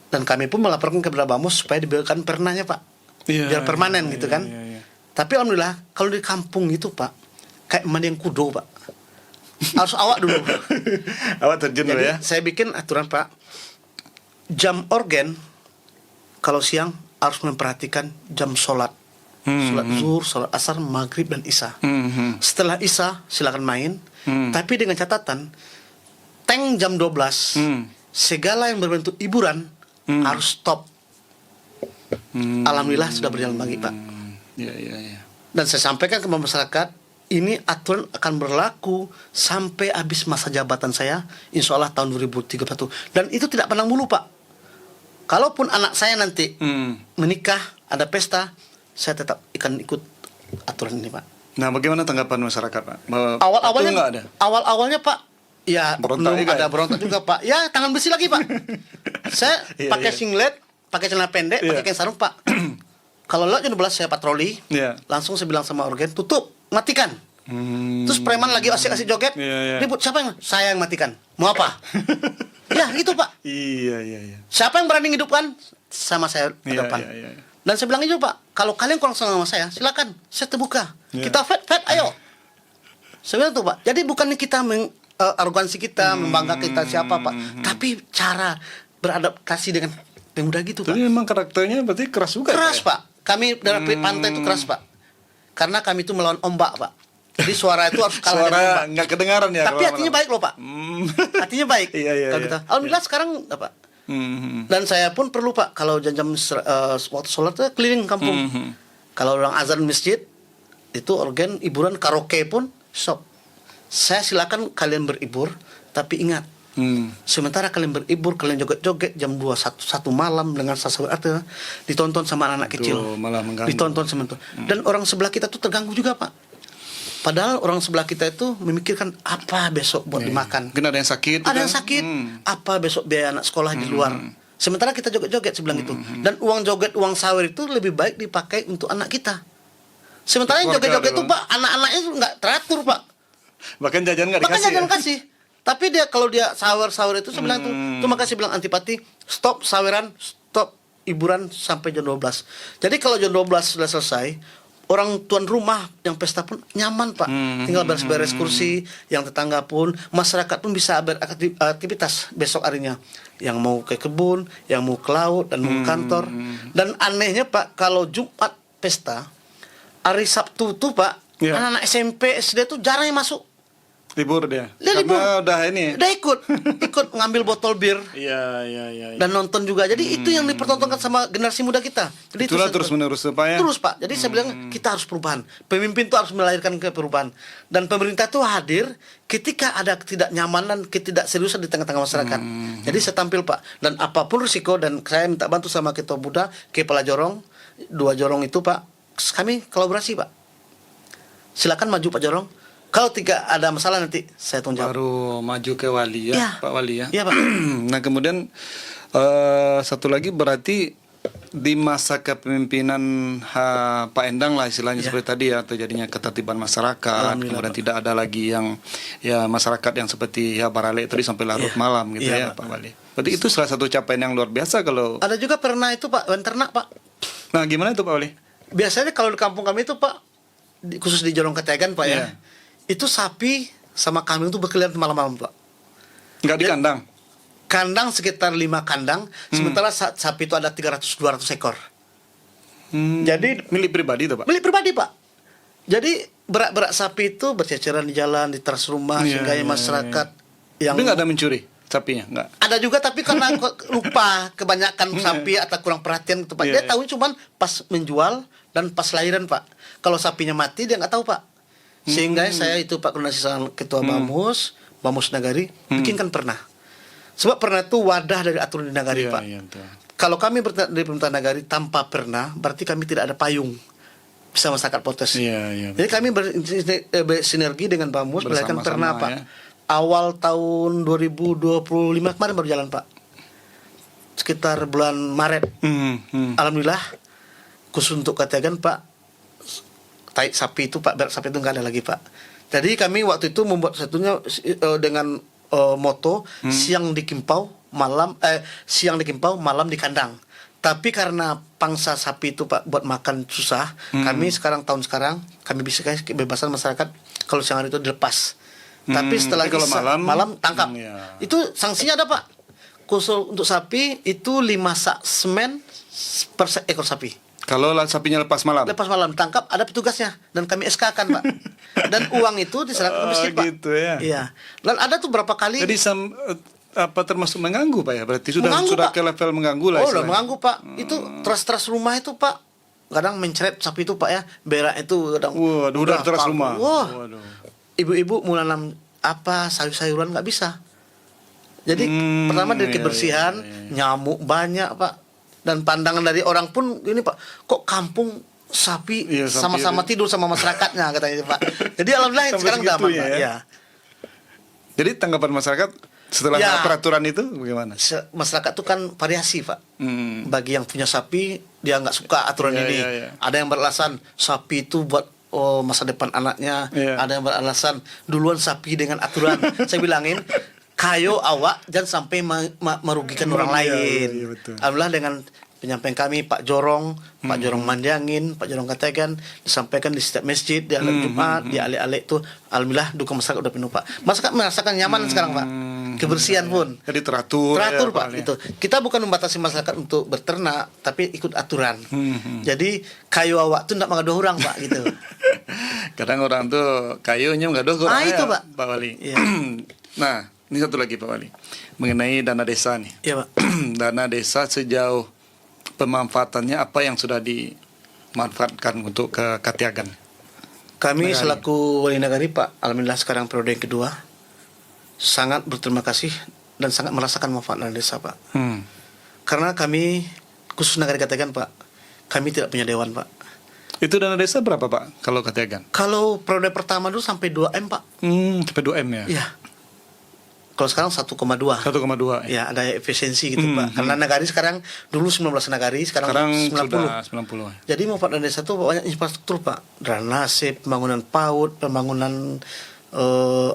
Dan kami pun melaporkan kepada Bamus supaya diberikan pernahnya Pak, biar permanen gitu kan. Tapi alhamdulillah kalau di kampung itu Pak, kayak mandiang kudo Pak. Harus awak dulu. Awak terjun dulu ya. Saya bikin aturan Pak, jam organ kalau siang harus memperhatikan jam sholat. Sholat zuhur, sholat asar, maghrib dan isya. Setelah isya silakan main. Tapi dengan catatan, tank jam 12 segala yang berbentuk hiburan harus stop. Alhamdulillah sudah berjalan lagi Pak. Iya. Dan saya sampaikan ke masyarakat, ini aturan akan berlaku sampai habis masa jabatan saya, insya Allah tahun 2031. Dan itu tidak pandang bulu Pak. Kalaupun anak saya nanti menikah, ada pesta, saya tetap akan ikut aturan ini Pak. Nah bagaimana tanggapan masyarakat Pak? Awal-awalnya Pak, ya berontak belum juga ada berontak juga Pak. Ya tangan besi lagi Pak. Saya pakai singlet, pakai celana pendek, pakai kain sarung Pak. Kalau lewat jam 12 saya patroli, langsung saya bilang sama organ, tutup, matikan. Terus preman lagi asik-asik joget, ribut, siapa yang? Saya yang matikan. Mau apa? Ya gitu Pak. Iya. Siapa yang berani hidupkan? Sama saya ke depan. Dan saya bilang itu Pak, kalau kalian kurang sama saya, silakan, saya terbuka. Kita fight, ayo. Saya bilang tuh Pak, jadi bukannya kita arogansi kita, membanggakan kita siapa Pak, tapi cara beradaptasi dengan pemuda gitu Pak. Tapi memang karakternya berarti keras juga. Keras Pak. Kami dari pantai itu keras Pak. Karena kami itu melawan ombak Pak. Jadi suara itu harus kalah dengan ombak. Nggak kedengaran ya. Tapi hatinya baik loh Pak. Hatinya baik. Iya. Alhamdulillah sekarang Pak. Dan saya pun perlu Pak, kalau jam-jam waktu sholat keliling kampung. Kalau orang azan masjid, Itu organ hiburan karaoke pun stop. Saya silakan kalian berhibur, tapi ingat, sementara kalian berhibur, kalian joget-joget jam 2 satu malam dengan sasaran artinya ditonton sama anak-anak kecil. Malah mengganggu. Ditonton sama itu. Dan orang sebelah kita tuh terganggu juga, Pak. Padahal orang sebelah kita itu memikirkan apa besok buat dimakan. Mungkin ada yang sakit. Ada yang sakit, apa besok biaya anak sekolah di luar. Sementara kita joget-joget sebilang itu. Dan uang joget, uang sawer itu lebih baik dipakai untuk anak kita. Sementara yang joget-joget itu, Pak, anak-anaknya itu nggak teratur, Pak. Bahkan jajan nggak dikasih. Bahkan jajan kasih. Tapi dia kalau dia sawer-sawer itu saya bilang tuh makasih bilang antipati, stop saweran, stop hiburan sampai jam 12. Jadi kalau jam 12 sudah selesai, orang tuan rumah yang pesta pun nyaman, Pak. Tinggal beres-beres kursi, yang tetangga pun, masyarakat pun bisa beraktivitas besok harinya. Yang mau ke kebun, yang mau ke laut dan mau ke kantor. Dan anehnya, Pak, kalau Jumat pesta, hari Sabtu tuh, Pak, anak-anak SMP, SD tuh jarang yang masuk. Libur dia. Dia Karena libur. udah ini. Udah ikut ngambil botol bir Iya. dan nonton juga. Jadi itu yang dipertontonkan sama generasi muda kita. Jadi Itulah itu terus menerus supaya. terus, Pak. Jadi saya bilang kita harus perubahan. Pemimpin itu harus melahirkan ke perubahan. Dan pemerintah itu hadir ketika ada ketidaknyamanan, ketidakseriusan di tengah-tengah masyarakat. Jadi saya tampil, Pak. Dan apapun risiko, dan saya minta bantu sama ketua muda, kepala jorong, 2 jorong itu, Pak. Kami kolaborasi, Pak. Silakan maju, Pak Jorong. Kalau tidak ada masalah nanti saya tanggung jawab. Baru maju ke wali ya, Iya. Pak Wali ya. Iya, Pak. Nah kemudian satu lagi berarti di masa kepemimpinan Pak Endang lah istilahnya seperti tadi ya, terjadinya ketertiban masyarakat, kemudian tidak ada lagi yang ya masyarakat yang seperti ya barale tadi sampai larut malam gitu ya, Pak Wali. Berarti itu salah satu capaian yang luar biasa kalau. Ada juga pernah itu, Pak, hewan ternak, Pak. Nah gimana itu Pak Wali? Biasanya kalau di kampung kami itu, Pak, khusus di Jorong Ketegan, Pak, ya. Iya. Itu sapi sama kambing itu berkeliaran malam-malam, Pak. Nggak di kandang? Kandang sekitar 5 kandang, sementara sapi itu ada 300-200 ekor. Jadi Milik pribadi itu Pak? milik pribadi, Pak. Jadi berak-berak sapi itu berceceran di jalan, di teras rumah, Iya, sehingga iya, masyarakat yang Tapi nggak ada mencuri sapinya? Nggak? ada juga, tapi karena lupa kebanyakan sapi atau kurang perhatian gitu, Pak. Iya, Dia iya. tahu cuman pas menjual dan pas lahiran, Pak. Kalau sapinya mati dia nggak tahu, Pak. Sehingga saya itu, Pak, koordinasi sama ketua Bamus Nagari, bikinkan pernah. Sebab pernah itu wadah dari aturan di Nagari, Pak. Iya, betul. Kalau kami dari pemerintah Nagari tanpa pernah, berarti kami tidak ada payung bisa masyarakat protes. Iya. Jadi kami bersinergi dengan Bamus melahirkan Bersama-sama, pernah, Pak. ya. Awal tahun 2025 kemarin baru jalan, Pak. Sekitar bulan Maret. Alhamdulillah, khusus untuk Kategan, Pak, tai sapi itu, Pak, berak sapi itu nggak ada lagi, Pak. Jadi kami waktu itu membuat satunya dengan moto siang di kimpau, siang di kimpau, malam di kandang. Tapi karena pangsa sapi itu, Pak, buat makan susah, kami tahun sekarang kami bisa kasih kebebasan masyarakat kalau siang hari itu dilepas. Tapi setelah tapi kalau malam, tangkap. ya. Itu sanksinya ada, Pak. Khusus untuk sapi itu 5 sak semen per ekor sapi. Kalau sapinya lepas malam? Lepas malam tangkap ada petugasnya dan kami SK-kan, Pak. Dan uang itu diserahkan ke masjid, Pak. Gitu ya. Iya. Dan ada tuh berapa kali. Jadi apa termasuk mengganggu Pak ya? Berarti sudah Mengganggu, Pak. ke level mengganggu lah. Oh, udah istilahnya. mengganggu, Pak. Itu teras-teras rumah itu, Pak. Kadang mencret sapi itu, Pak, ya. Berak itu kadang. Waduh, udah teras paku. rumah. Wah. Waduh. Ibu-ibu mau nanam sayur-sayuran nggak bisa. Jadi pertama dari iya, kebersihan, nyamuk banyak, Pak. Dan pandangan dari orang pun ini, Pak, kok kampung sapi Iya, sama-sama tidur sama masyarakatnya, katanya, Pak. Jadi alhamdulillah Sampai sekarang udah aman, segitunya, Pak. ya. Ya. Jadi tanggapan masyarakat setelah Ya. peraturan itu bagaimana? Masyarakat itu kan variasi, Pak. Hmm. Bagi yang punya sapi, dia nggak suka aturan Iya, ini. iya, iya. Ada yang beralasan sapi itu buat masa depan anaknya. Iya. Ada yang beralasan duluan sapi dengan aturan. Saya bilangin, kayo awak jangan sampai merugikan orang lain. Iya, betul. Alhamdulillah dengan penyampaian kami Pak Jorong, Pak Jorong Mandiangin, Pak Jorong Kategan disampaikan di setiap masjid, di alat Jumat, di alek-alek itu, alhamdulillah duka masyarakat udah penuh, Pak. Masyarakat merasakan nyaman sekarang, Pak. Kebersihan pun. Jadi teratur ya, Pak. ya. Itu. Kita bukan membatasi masyarakat untuk berternak, tapi ikut aturan. Jadi kayu awak tuh tidak mengadu orang, Pak, gitu. Kadang orang tuh kayunya nggak doh Itu, Pak. Pak Wali. Iya. Nah, ini satu lagi Pak Wali mengenai dana desa nih. Iya, Pak. Dana desa sejauh pemanfaatannya apa yang sudah dimanfaatkan untuk ke Katiagan? Kami Nagari. selaku wali nagari Pak, alhamdulillah sekarang periode yang kedua, sangat berterima kasih dan sangat merasakan manfaat dana desa Pak. Karena kami khusus nagari Kategan Pak, kami tidak punya dewan Pak. Itu dana desa berapa Pak kalau Kategan? Kalau periode pertama dulu sampai 2M Pak. Sampai 2M ya? Iya. Kalau sekarang 1,2. 1,2 Ya, ada efisiensi gitu Pak. Karena nagari sekarang dulu 19 nagari, sekarang 90. sudah 90. Jadi manfaat dana desa itu banyak infrastruktur Pak. Drainase, pembangunan PAUD, pembangunan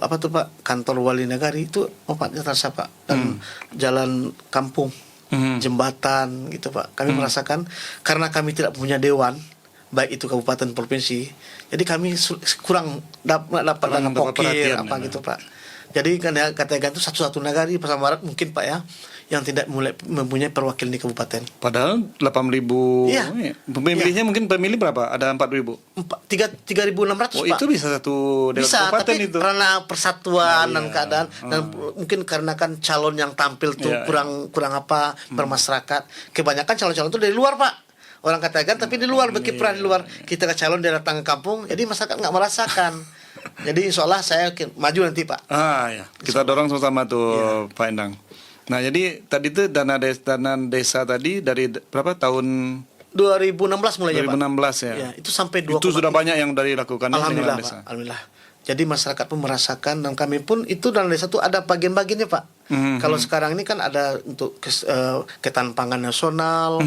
apa tuh Pak, kantor wali nagari itu manfaatnya terasa Pak. Dan jalan kampung, jembatan gitu Pak. Kami merasakan karena kami tidak punya dewan, baik itu kabupaten provinsi, jadi kami kurang dapat dana mendapat pokir perhatian, apa ya. gitu Pak. Jadi kan ya, Kategan itu satu-satu nagari Pasaman Barat mungkin Pak ya, yang tidak mempunyai perwakilan di kabupaten. Padahal 8.000. Iya. Pemilihnya mungkin pemilih berapa? Ada 4.000. 3.600 Oh, Pak. itu bisa satu dewan Bisa, kabupaten tapi itu. karena persatuan Oh, dan iya. keadaan dan mungkin karena kan calon yang tampil tuh Iya, kurang apa bermasyarakat. Kebanyakan calon-calon itu dari luar Pak. Orang Kategan tapi di luar berkiprah di luar. Kita ke calon dia datang ke kampung, jadi masyarakat nggak merasakan. Jadi insya Allah saya maju nanti Pak. Ya. Kita dorong sama-sama tuh Pak Endang. Nah, jadi tadi itu dana desa tadi dari berapa tahun 2016 mulainya Pak. 2016 ya. Ya, itu sampai 2, Itu sudah banyak yang dari lakukan Alhamdulillah desa. Pak. Alhamdulillah. Jadi masyarakat pun merasakan dan kami pun itu dana desa itu ada bagian-bagiannya Pak. Kalau sekarang ini kan ada untuk ketahanan pangan nasional,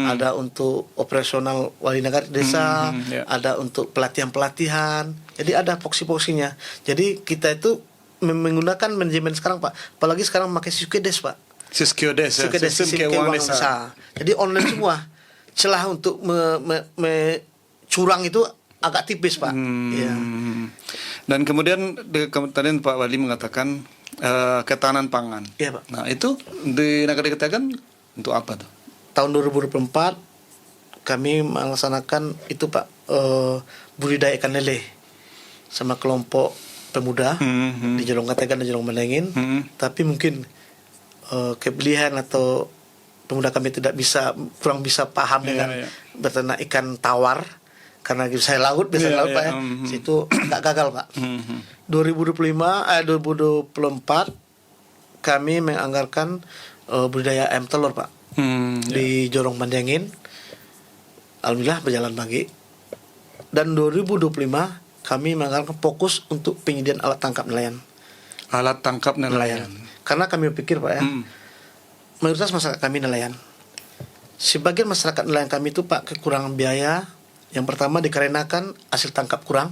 ada untuk operasional wali nagari desa, ya. ada untuk pelatihan-pelatihan. Jadi ada foksi-foksinya. Jadi kita itu menggunakan manajemen sekarang Pak. Apalagi sekarang memakai Siskedes Pak. Siskedes ya. Siskedes, sistem keuangan desa. Jadi online semua. Celah untuk curang itu agak tipis Pak. Iya. Dan kemudian tadi Pak Wali mengatakan ketahanan pangan. Iya Pak. Nah, itu di Nagari Kategan untuk apa tuh? Tahun 2024 kami melaksanakan itu Pak, budidaya ikan lele sama kelompok pemuda di Jelong Kategan dan Jelong Mandengin. Tapi mungkin kebelian atau pemuda kami kurang bisa paham dengan beternak ikan tawar karena saya laut biasa laut Pak ya. Situ nggak gagal Pak. 2024 kami menganggarkan budidaya ayam telur Pak. Di Jorong Mandengin. Alhamdulillah berjalan baik. Dan 2025 kami menganggarkan fokus untuk penyediaan alat tangkap nelayan. Alat tangkap nelayan. Karena kami berpikir Pak ya, mayoritas masyarakat kami nelayan. Sebagian masyarakat nelayan kami itu Pak kekurangan biaya. Yang pertama dikarenakan hasil tangkap kurang,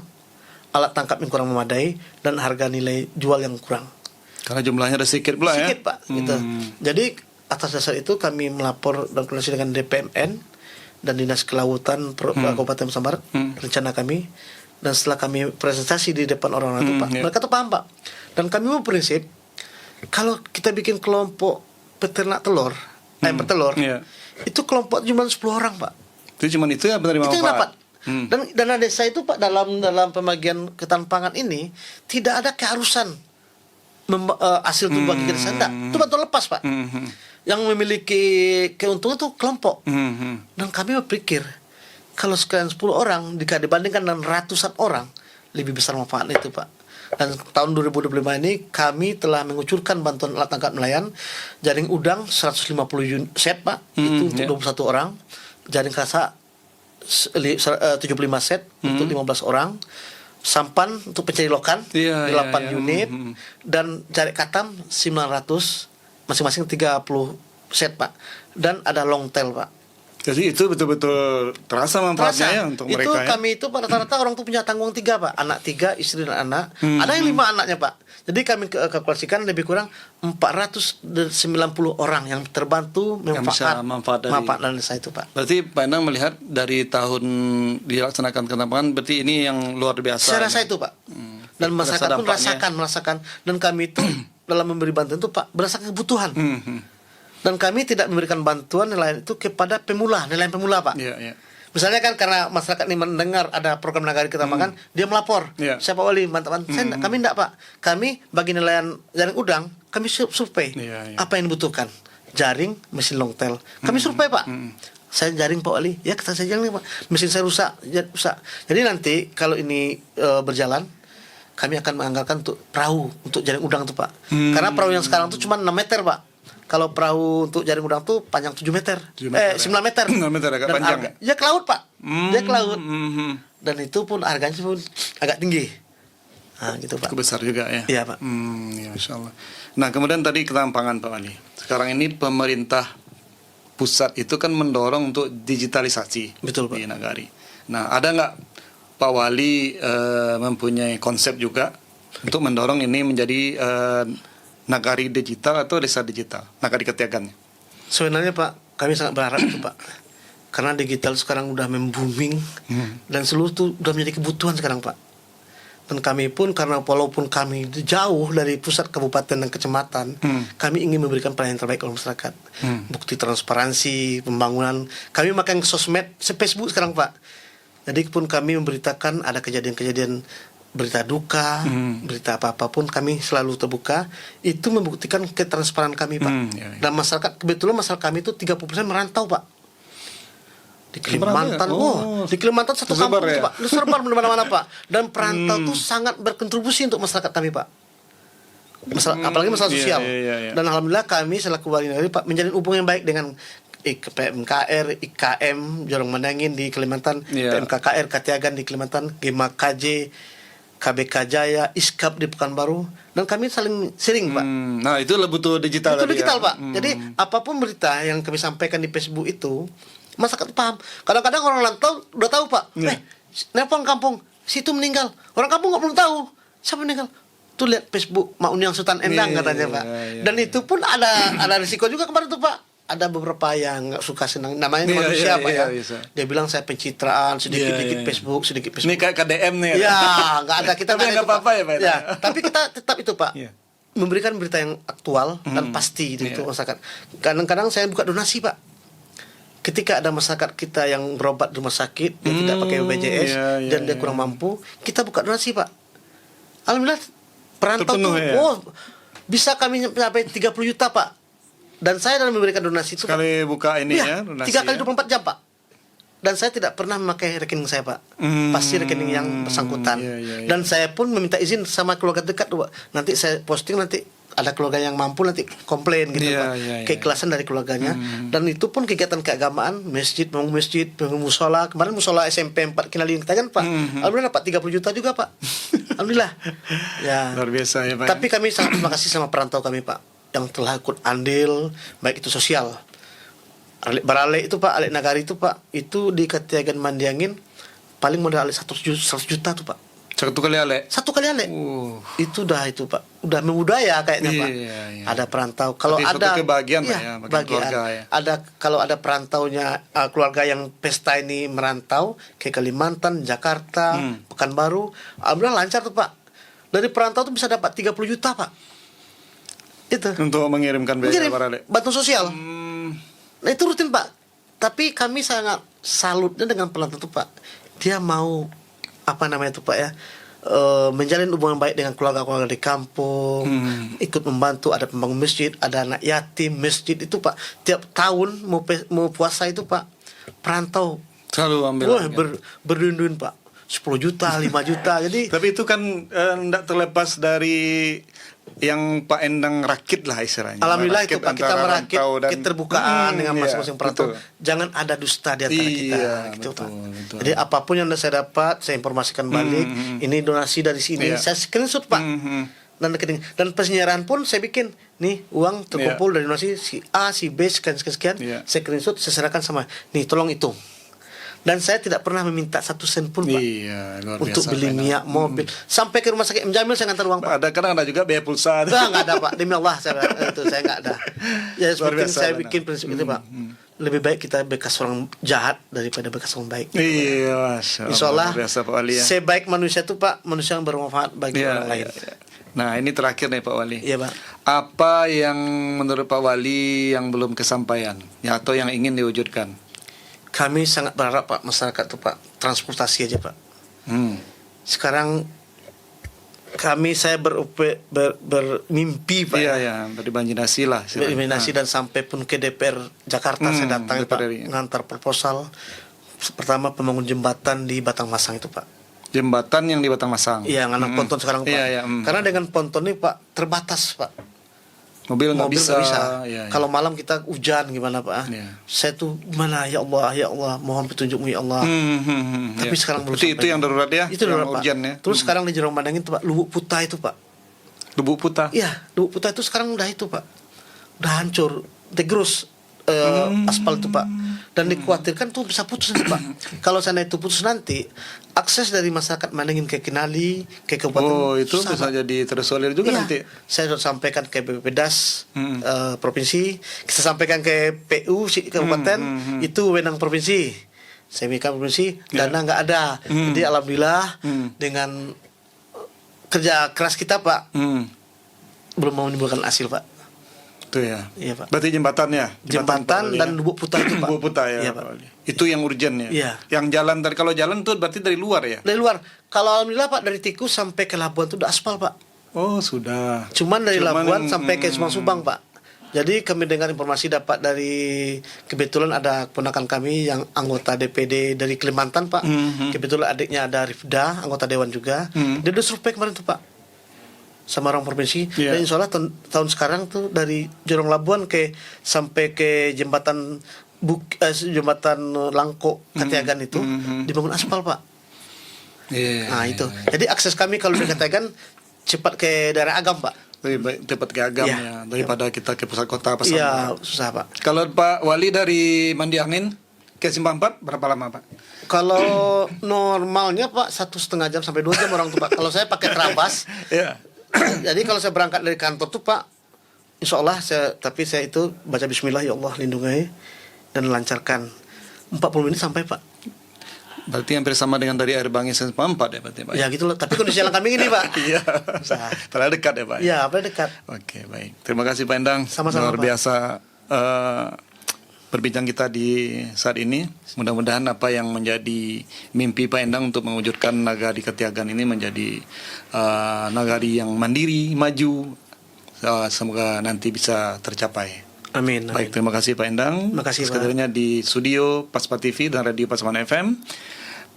alat tangkap yang kurang memadai, dan harga nilai jual yang kurang. Karena jumlahnya ada sedikit pula ya. Sedikit Pak, gitu. Jadi atas dasar itu kami melapor dan koordinasi dengan DPMN dan Dinas Kelautan Kabupaten Pasaman Barat, rencana kami. Dan setelah kami presentasi di depan orang-orang itu Pak, mereka tuh paham Pak. Dan kami berprinsip kalau kita bikin kelompok peternak telur, ayam petelur, itu kelompok cuma 10 orang Pak. Itu cuma itu ya penerima Itu yang dapat. manfaat. Dan dana desa itu Pak dalam pembagian ketahanan pangan ini tidak ada keharusan hasil itu bagi desa, enggak. Itu bantuan lepas Pak. Yang memiliki keuntungan itu kelompok. Dan kami berpikir kalau sekalian 10 orang dibandingkan dengan ratusan orang lebih besar manfaatnya itu Pak. Dan tahun 2025 ini kami telah mengucurkan bantuan alat tangkap nelayan jaring udang 150 set Pak, itu untuk 21 orang. Jaring kasa 75 set untuk 15 orang, sampan untuk pencari lokan 8 unit, dan jaring katam 900, masing-masing 30 set Pak, dan ada long tail Pak. Jadi itu betul-betul terasa manfaatnya ya untuk itu mereka ya. kami itu pada rata-rata orang tuh punya tanggung 3 Pak, anak 3, istri dan anak, ada yang 5 anaknya Pak. Jadi kami kalkulasikan lebih kurang 490 orang yang terbantu manfaat dari desa itu Pak. Berarti Pak Endang melihat dari tahun dilaksanakan kenapaan, berarti ini yang luar biasa. Saya rasa itu Pak. Dan masyarakat pun merasakan, dan kami itu dalam memberi bantuan itu Pak berdasarkan kebutuhan. Dan kami tidak memberikan bantuan nelayan itu kepada nelayan pemula Pak. Misalnya kan karena masyarakat ini mendengar ada program nagari ketahanan pangan, dia melapor. Siapa wali mantap. Kami enggak Pak. Kami bagi nelayan jaring udang, kami survei apa yang dibutuhkan. Jaring, mesin long tail. Kami survei Pak. saya jaring Pak Wali. Ya kata saya jaring Pak, mesin saya rusak. Jadi nanti kalau ini berjalan, kami akan menganggarkan untuk perahu untuk jaring udang tuh Pak. Karena perahu yang sekarang tuh cuma 6 meter Pak. Kalau perahu untuk jaring udang tuh panjang 7 meter. 9 meter. 9 meter agak Dan panjang. ya ke laut Pak. Dia ke laut. Dan itu pun harganya pun agak tinggi. Nah, gitu Pak. Cukup besar juga ya. Iya Pak. Ya, Masya Allah. Nah kemudian tadi ketampangan Pak Wali. Sekarang ini pemerintah pusat itu kan mendorong untuk digitalisasi Betul Pak. di Nagari. Nah ada nggak Pak Wali mempunyai konsep juga untuk mendorong ini menjadi Nagari digital atau desa digital, Nagari Ketiagannya? Sebenarnya Pak, kami sangat berharap itu Pak. Karena digital sekarang udah booming dan seluruh itu udah menjadi kebutuhan sekarang Pak. Dan kami pun karena walaupun kami jauh dari pusat kabupaten dan kecamatan, kami ingin memberikan pelayanan terbaik kepada masyarakat. Bukti transparansi, pembangunan. Kami makan sosmed, Facebook sekarang Pak. Jadi pun kami memberitakan ada kejadian-kejadian berita duka, berita apa-apa pun kami selalu terbuka. Itu membuktikan ketransparan kami Pak. Dan masyarakat, kebetulan masyarakat kami itu 30% merantau Pak. Di Kalimantan, di Kalimantan satu kampung itu Pak, diserbar di mana-mana Pak. Dan perantau itu sangat berkontribusi untuk masyarakat kami Pak. Apalagi masalah sosial. Dan alhamdulillah kami selaku wali negari Pak menjalin hubungan yang baik dengan PMKR, IKM, Jorong Menangin di Kalimantan, PMKKR Katiagan di Kalimantan, Gema KJ, KBK Jaya, ISKAP di Pekanbaru, dan kami saling sharing Pak. Nah itu betul digital. Itu digital Pak. Jadi apapun berita yang kami sampaikan di Facebook itu masyarakat paham. Kadang-kadang orang rantau udah tahu Pak. Nelpon kampung, situ meninggal. Orang kampung nggak belum tahu siapa meninggal. Tuh lihat Facebook Mak Uniang Sultan Endang katanya Pak. Dan itu pun ada risiko juga kemarin tuh Pak. Ada beberapa yang nggak suka senang, namanya manusia Pak ya. Dia bilang saya pencitraan sedikit-sedikit Facebook, sedikit Facebook. Ini kayak KDM nih. Ya, nggak ada kita nggak apa-apa ya Pak. Ya, tapi kita tetap itu Pak. Memberikan berita yang aktual dan pasti itu masyarakat. Kadang-kadang saya buka donasi Pak. Ketika ada masyarakat kita yang berobat di rumah sakit, dia tidak pakai BPJS dan dia kurang mampu, kita buka donasi Pak. Alhamdulillah perantau tuh, bisa kami sampai 30 juta Pak. Dan saya dalam memberikan donasi itu sekali Pak, buka ini donasi 3 kali 24 jam Pak. Dan saya tidak pernah memakai rekening saya Pak. Pasti rekening yang bersangkutan. Dan saya pun meminta izin sama keluarga dekat Pak. Nanti saya posting, nanti ada keluarga yang mampu nanti komplain gitu Pak. Keikhlasan dari keluarganya. Dan itu pun kegiatan keagamaan, masjid, bangun musola. Kemarin musola SMP 4 Kinalin Ketiagan Pak. Alhamdulillah dapat 30 juta juga Pak. Alhamdulillah. Ya. Luar biasa ya Pak. Tapi kami sangat terima kasih sama perantau kami Pak yang telah ikut andil, baik itu sosial. Barale itu Pak, Alek Nagari itu Pak, itu di Ketiagan Mandiangin paling modal Alek 100 juta tuh Pak. Satu kali Alek? Satu kali Alek. Itu udah itu Pak, udah memudaya kayaknya Pak. Ada perantau. Kalau ada kebahagiaan Pak ya, keluarga ya. Ada kalau ada perantaunya keluarga yang pesta ini merantau ke Kalimantan, Jakarta, Pekanbaru, alhamdulillah lancar tuh Pak. Dari perantau tuh bisa dapat 30 juta Pak. Itu. Untuk mengirimkan biaya Barale. Bantuan sosial. Nah itu rutin Pak. Tapi kami sangat salutnya dengan perantau itu Pak. Dia mau apa namanya itu Pak ya, menjalin hubungan baik dengan keluarga-keluarga di kampung, ikut membantu, ada pembangun masjid, ada anak yatim masjid itu Pak. Tiap tahun mau puasa itu Pak, perantau selalu ambil berdundun Pak, 10 juta, 5 juta. Jadi tapi itu kan tidak terlepas dari yang Pak Endang rakit lah istilahnya. Alhamdulillah itu Pak, kita merakit keterbukaan dengan masing-masing perantau. Jangan ada dusta di antara kita gitu Pak. Jadi apapun yang saya dapat saya informasikan balik. Ini donasi dari sini, saya screenshot Pak. Dan penyiaran pun saya bikin nih uang terkumpul dari donasi si A, si B sekian. Saya screenshot, saya serahkan sama nih tolong hitung. Dan saya tidak pernah meminta 1 sen pun Pak. Luar untuk biasa, beli minyak, mobil. Sampai ke rumah sakit M Jamil saya ngantar uang Pak. Kadang ada juga biaya pulsa. Nggak ada Pak, demi Allah saya nggak ada. Ya seperti saya bikin prinsip itu Pak. Lebih baik kita bekas orang jahat daripada bekas orang baik. Insya Allah sebaik manusia itu Pak, manusia yang bermanfaat bagi orang lain. Nah ini terakhir nih Pak Wali. Iya Pak. Apa yang menurut Pak Wali yang belum kesampaian atau yang ingin diwujudkan? Kami sangat berharap Pak masyarakat itu Pak transportasi aja Pak. Sekarang saya bermimpi Pak. Iya ya, berimajinasi lah. Berimigrasi dan sampai pun ke DPR Jakarta saya datang Pak, DPR RI. ngantar proposal pertama pembangun jembatan di Batang Masang itu Pak. Jembatan yang di Batang Masang. Iya, ngantar ponton sekarang Pak. Iya, iya, Karena dengan ponton ini Pak terbatas Pak. Mobil nggak bisa. Nggak bisa. Iya, iya. Kalau malam kita hujan gimana Pak? Iya. Saya tuh gimana ya Allah, mohon petunjukmu ya Allah. Tapi Iya. sekarang belum Berarti itu sampai. yang darurat ya? Itu darurat Pak. urgent ya. Terus sekarang di Jerong Bandang itu Pak, Lubuk Puta itu Pak. Lubuk Puta. Iya, Lubuk Puta itu sekarang udah itu Pak. Udah hancur, degrus aspal itu Pak. Dan dikhawatirkan tuh bisa putus nanti Pak. Kalau sana itu putus nanti, akses dari masyarakat Mandangin ke Kinali, ke Kabupaten Oh, itu susah, bisa Pak. jadi terisolir juga Iya. nanti. Saya sudah sampaikan ke BPPDAS provinsi, kita sampaikan ke PU kabupaten, itu wewenang provinsi. Saya minta provinsi, dana nggak ada. Jadi alhamdulillah dengan kerja keras kita Pak, belum mau menimbulkan hasil Pak. Itu ya. Iya Pak. Berarti jembatannya. Jembatan dan Lubuk Puta itu Pak. Lubuk Puta ya. Iya, Pak. Itu yang urgent ya. Iya. Yang jalan dari kalau jalan tuh berarti dari luar ya. Dari luar. Kalau alhamdulillah Pak dari Tikus sampai ke Labuan itu udah aspal Pak. Oh, sudah. Cuman dari Labuan sampai ke Subang Pak. Jadi kami dengar informasi dapat dari kebetulan ada ponakan kami yang anggota DPD dari Kalimantan Pak. Kebetulan adiknya ada Rifda, anggota dewan juga. Dia udah survei kemarin tuh Pak sama orang provinsi. Iya. Dan insya Allah tahun sekarang tuh dari Jorong Labuan sampai ke jembatan jembatan Langko Katiagan itu dibangun aspal Pak. Iya. Nah itu. Jadi akses kami kalau di Katiagan cepat ke daerah Agam Pak. Lebih baik tepat ke Agam Iya. ya daripada kita ke pusat kota Pasaman. Iya susah Pak. Kalau Pak Wali dari Mandi Angin ke Simpang 4 berapa lama Pak? Kalau normalnya Pak 1,5 jam sampai 2 jam orang tuh Pak. Kalau saya pakai terabas. Iya. Jadi kalau saya berangkat dari kantor tuh Pak, insya Allah tapi saya itu baca Bismillah ya Allah lindungi dan lancarkan 40 menit sampai Pak. Berarti hampir sama dengan dari Air Bangi Simpang 4 ya berarti Pak. Ya gitu loh. Tapi kondisi jalan kami ini Pak. Iya. Terlalu dekat ya Pak. Iya, apa dekat. Oke, baik. Terima kasih Pak Endang. Sama-sama, Luar Pak. biasa berbincang kita di saat ini. Mudah-mudahan apa yang menjadi mimpi Pak Endang untuk mewujudkan Nagari Katiagan ini menjadi nagari yang mandiri, maju. Semoga nanti bisa tercapai. Amin. Baik, terima kasih Pak Endang. Terima kasih, Pak. Sekalinya di studio Paspa TV dan Radio Pasaman FM.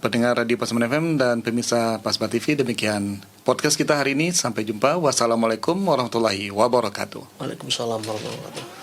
Pendengar Radio Pasaman FM dan pemirsa Paspa TV, demikian podcast kita hari ini. Sampai jumpa. Wassalamualaikum warahmatullahi wabarakatuh. Waalaikumsalam warahmatullahi wabarakatuh.